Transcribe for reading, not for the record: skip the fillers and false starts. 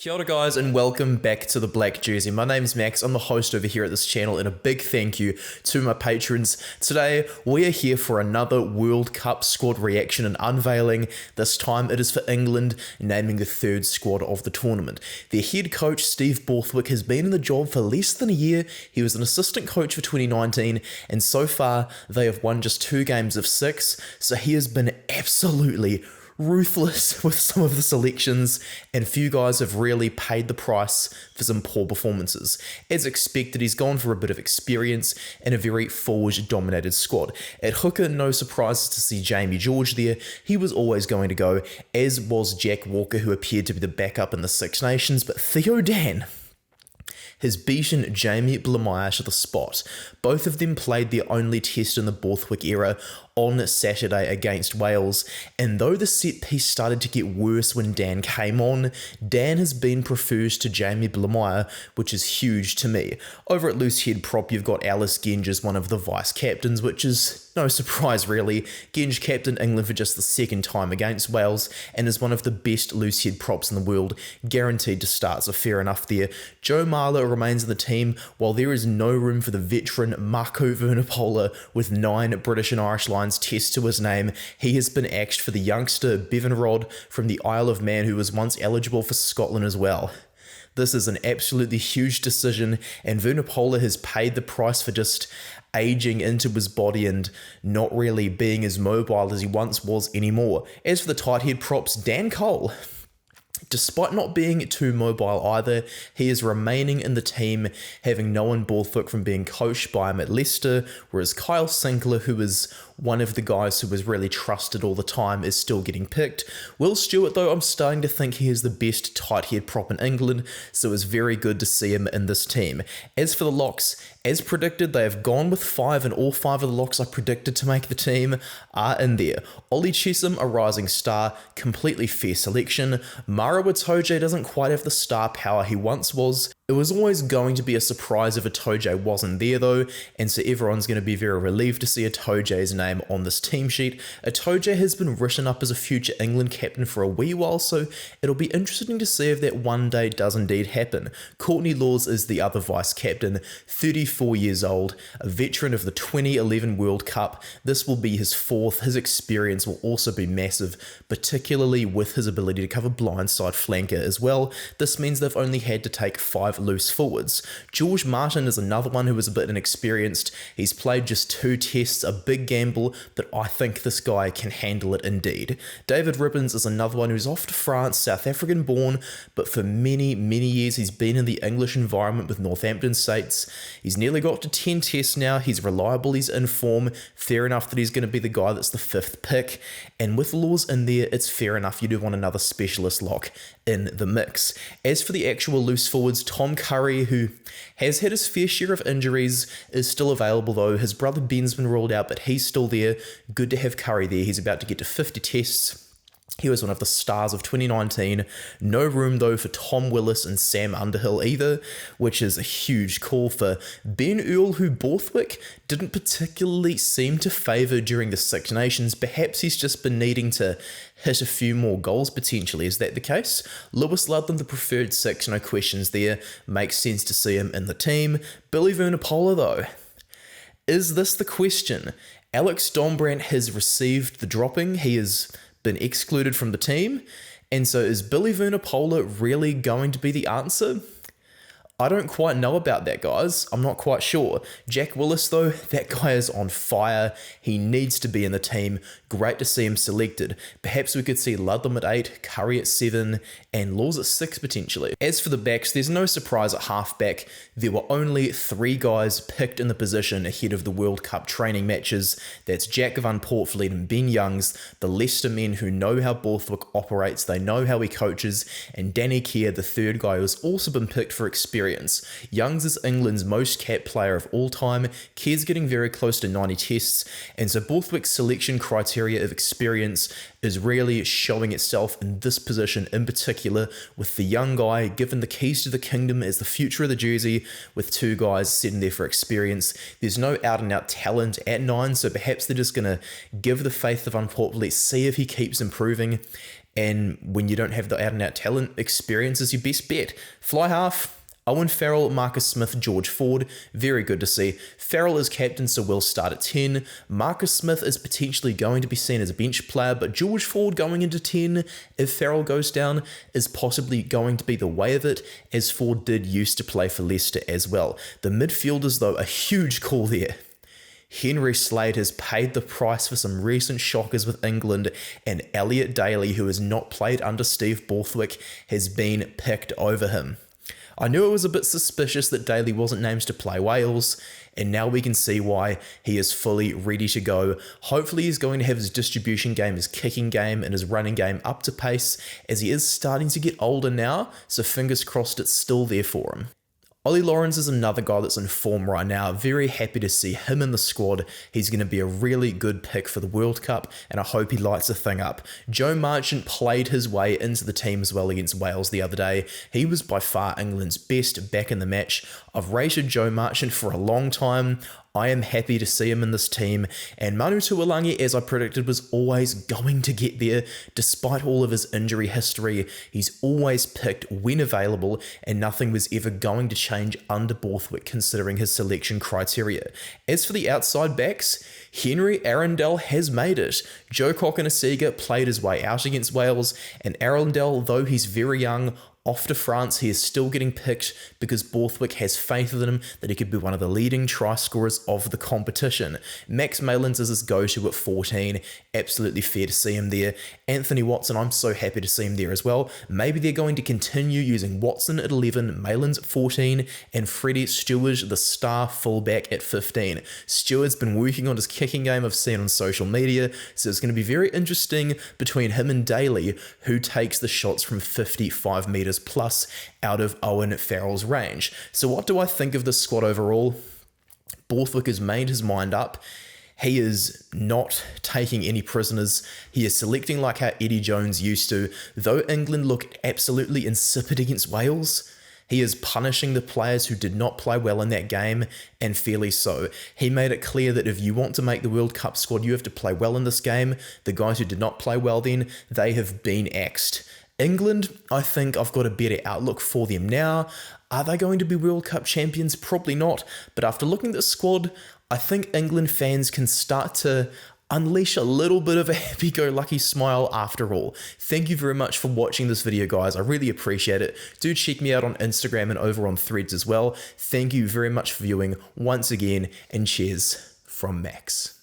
Kia ora guys and welcome back to the Black Jersey. My name's Max, I'm the host over here at this channel, and a big thank you to my patrons. Today we are here for another World Cup squad reaction and unveiling. This time it is for England, naming the third squad of the tournament. Their head coach Steve Borthwick has been in the job for less than a year. He was an assistant coach for 2019 and so far they have won just 2 games of 6, so he has been absolutely ruthless with some of the selections, and few guys have really paid the price for some poor performances. As expected, he's gone for a bit of experience in a very forward-dominated squad. At hooker, no surprises to see Jamie George there. He was always going to go, as was Jack Walker, who appeared to be the backup in the Six Nations, but Theo Dan has beaten Jamie Blamire to the spot. Both of them played their only test in the Borthwick era on Saturday against Wales, and though the set piece started to get worse when Dan came on, Dan has been preferred to Jamie Blamire, which is huge to me. Over at loose head prop, you've got Alice Genge as one of the vice captains, which is no surprise really. Genge captained England for just the second time against Wales and is one of the best loose head props in the world, guaranteed to start, so fair enough there. Joe Marler remains in the team, while there is no room for the veteran Mako Vunipola with 9 British and Irish lines test to his name. He has been axed for the youngster Bevan Rod from the Isle of Man, who was once eligible for Scotland as well. This is an absolutely huge decision, and Vunipola has paid the price for just aging into his body and not really being as mobile as he once was anymore. As for the tight head props, Dan Cole, despite not being too mobile either, he is remaining in the team, having known Borthwick from being coached by him at Leicester, whereas Kyle Sinclair, who is one of the guys who was really trusted all the time, is still getting picked. Will Stewart, though, I'm starting to think he is the best tight head prop in England, so it's very good to see him in this team. As for the locks, as predicted, they have gone with 5, and all 5 of the locks I predicted to make the team are in there. Ollie Chesham, a rising star, completely fair selection. Maro Itoje doesn't quite have the star power he once was. It was always going to be a surprise if Itoje wasn't there though, and so everyone's going to be very relieved to see Itoje's name on this team sheet. Itoje has been written up as a future England captain for a wee while, so it'll be interesting to see if that one day does indeed happen. Courtney Lawes is the other vice captain, 34 years old, a veteran of the 2011 World Cup. This will be his 4th. His experience will also be massive, particularly with his ability to cover blindside flanker as well. This means they've only had to take 5 loose forwards. George Martin is another one who is a bit inexperienced. He's played just 2 tests, a big gamble, but I think this guy can handle it indeed. David Ribbons is another one who's off to France, South African born, but for many years he's been in the English environment with Northampton Saints. He's nearly got to 10 tests now. He's reliable, he's in form. Fair enough that he's going to be the guy that's the 5th pick, and with Laws in there, it's fair enough you do want another specialist lock in the mix. As for the actual loose forwards, Tom Curry, who has had his fair share of injuries, is still available though. His brother Ben's been ruled out, but he's still there. Good to have Curry there. He's about to get to 50 tests. He was one of the stars of 2019. No room though for Tom Willis and Sam Underhill either, which is a huge call for Ben Earl, who Borthwick didn't particularly seem to favour during the Six Nations. Perhaps he's just been needing to hit a few more goals potentially. Is that the case? Lewis Ludlam, the preferred 6, no questions there. Makes sense to see him in the team. Billy Vunipola though. Is this the question? Alex Dombrandt has received the dropping. He has been excluded from the team, and so is Billy Vunipola really going to be the answer? I don't quite know about that, guys. I'm not quite sure. Jack Willis, though, that guy is on fire. He needs to be in the team. Great to see him selected. Perhaps we could see Ludlam at 8, Curry at 7, and Laws at 6 potentially. As for the backs, there's no surprise at halfback. There were only 3 guys picked in the position ahead of the World Cup training matches. That's Jack van Poortvliet and Ben Youngs, the Leicester men who know how Borthwick operates, they know how he coaches, and Danny Kerr, the 3rd guy who has also been picked for experience experience. Youngs is England's most capped player of all time, Kerr's getting very close to 90 tests, and so Borthwick's selection criteria of experience is really showing itself in this position in particular, with the young guy given the keys to the kingdom as the future of the jersey, with two guys sitting there for experience. There's no out-and-out talent at 9, so perhaps they're just going to give the faith of Vunipola, let's see if he keeps improving. And when you don't have the out-and-out talent, experience is your best bet. Fly half, Owen Farrell, Marcus Smith, George Ford, very good to see. Farrell is captain, so will start at 10. Marcus Smith is potentially going to be seen as a bench player, but George Ford going into 10, if Farrell goes down, is possibly going to be the way of it, as Ford did used to play for Leicester as well. The midfielders, though, a huge call there. Henry Slade has paid the price for some recent shockers with England, and Elliot Daly, who has not played under Steve Borthwick, has been picked over him. I knew it was a bit suspicious that Daly wasn't named to play Wales, and now we can see why he is fully ready to go. Hopefully he's going to have his distribution game, his kicking game, and his running game up to pace, as he is starting to get older now, so fingers crossed it's still there for him. Ollie Lawrence is another guy that's in form right now. Very happy to see him in the squad. He's going to be a really good pick for the World Cup, and I hope he lights the thing up. Joe Marchant played his way into the team as well against Wales the other day. He was by far England's best back in the match. I've rated Joe Marchant for a long time. I am happy to see him in this team, and Manu Tuolangi, as I predicted, was always going to get there. Despite all of his injury history, he's always picked when available, and nothing was ever going to change under Borthwick considering his selection criteria. As for the outside backs, Henry Arundel has made it. Joe Cokanasiga played his way out against Wales, and Arundel, though he's very young, off to France, he is still getting picked because Borthwick has faith in him that he could be one of the leading try scorers of the competition. Max Malins is his go-to at 14. Absolutely fair to see him there. Anthony Watson, I'm so happy to see him there as well. Maybe they're going to continue using Watson at 11, Malins at 14, and Freddie Stewart, the star fullback, at 15. Stewart's been working on his kicking game, I've seen on social media, so it's going to be very interesting between him and Daly, who takes the shots from 55 metres plus out of Owen Farrell's range. So what do I think of this squad overall? Borthwick has made his mind up. He is not taking any prisoners. He is selecting like how Eddie Jones used to. Though England looked absolutely insipid against Wales, he is punishing the players who did not play well in that game, and fairly so. He made it clear that if you want to make the World Cup squad, you have to play well in this game. The guys who did not play well then, they have been axed. England, I think I've got a better outlook for them now. Are they going to be World Cup champions? Probably not. But after looking at the squad, I think England fans can start to unleash a little bit of a happy-go-lucky smile after all. Thank you very much for watching this video, guys. I really appreciate it. Do check me out on Instagram and over on Threads as well. Thank you very much for viewing once again, and cheers from Max.